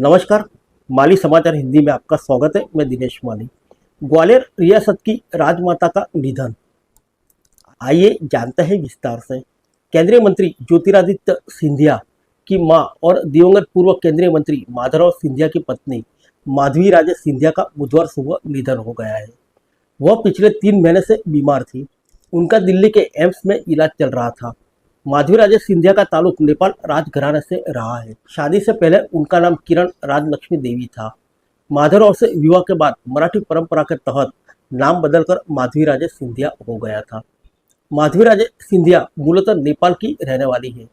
नमस्कार। माली समाचार हिंदी में आपका स्वागत है। मैं दिनेश माली। ग्वालियर रियासत की राजमाता का निधन, आइए जानते हैं विस्तार से। केंद्रीय मंत्री ज्योतिरादित्य सिंधिया की मां और दिवंगत पूर्व केंद्रीय मंत्री माधवराव सिंधिया की पत्नी माधवी राजे सिंधिया का बुधवार सुबह निधन हो गया है। वह पिछले 3 महीने से बीमार थी। उनका दिल्ली के एम्स में इलाज चल रहा था। माधवी राजे सिंधिया का ताल्लुक नेपाल राजघराने से रहा है। शादी से पहले उनका नाम किरण राजलक्ष्मी देवी था। माधवराव से विवाह के बाद मराठी परंपरा के तहत नाम बदलकर माधवी राजे सिंधिया हो गया था। माधवी राजे सिंधिया मूलतः नेपाल की रहने वाली है।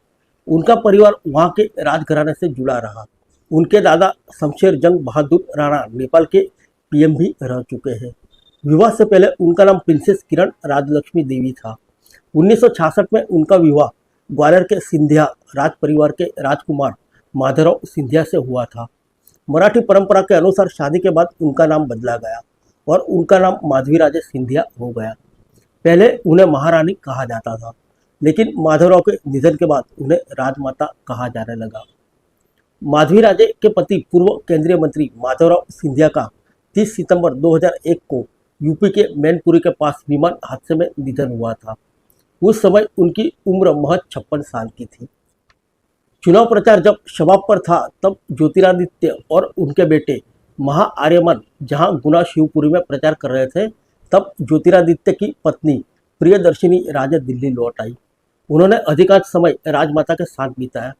उनका परिवार वहां के राजघराने से जुड़ा रहा। उनके दादा शमशेर जंग बहादुर राणा नेपाल के पीएम भी रह चुके हैं। विवाह से पहले उनका नाम प्रिंसेस किरण राजलक्ष्मी देवी था। 1966 में उनका विवाह ग्वालियर के सिंधिया राज परिवार के राजकुमार माधवराव सिंधिया से हुआ था। मराठी परंपरा के अनुसार शादी के बाद उनका नाम बदला गया और उनका नाम माधवी राजे सिंधिया हो गया। पहले उन्हें महारानी कहा जाता था, लेकिन माधवराव के निधन के बाद उन्हें राजमाता कहा जाने लगा। माधवी राजे के पति पूर्व केंद्रीय मंत्री माधवराव सिंधिया का 30 सितंबर 2001 को यूपी के मैनपुरी के पास विमान हादसे में निधन हुआ था। उस समय उनकी उम्र महज 56 साल की थी। चुनाव प्रचार जब शबाब पर था, तब ज्योतिरादित्य और उनके बेटे महा आर्यमन जहां गुना शिवपुरी में प्रचार कर रहे थे, तब ज्योतिरादित्य की पत्नी प्रियदर्शिनी राजे दिल्ली लौट आई। उन्होंने अधिकांश समय राजमाता के साथ बिताया।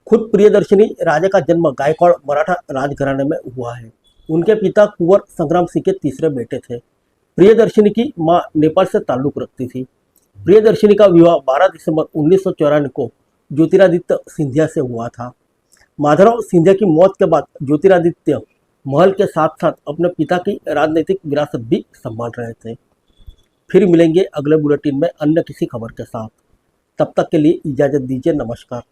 खुद प्रियदर्शिनी राजे का जन्म गायकवाड़ मराठा राजघराने में हुआ है। उनके पिता कुंवर संग्राम सिंह के तीसरे बेटे थे। प्रियदर्शिनी की मां नेपाल से ताल्लुक रखती थी। प्रियदर्शिनी का विवाह 12 दिसंबर 1994 को ज्योतिरादित्य सिंधिया से हुआ था। माधवराव सिंधिया की मौत के बाद ज्योतिरादित्य महल के साथ साथ अपने पिता की राजनीतिक विरासत भी संभाल रहे थे। फिर मिलेंगे अगले बुलेटिन में अन्य किसी खबर के साथ। तब तक के लिए इजाजत दीजिए। नमस्कार।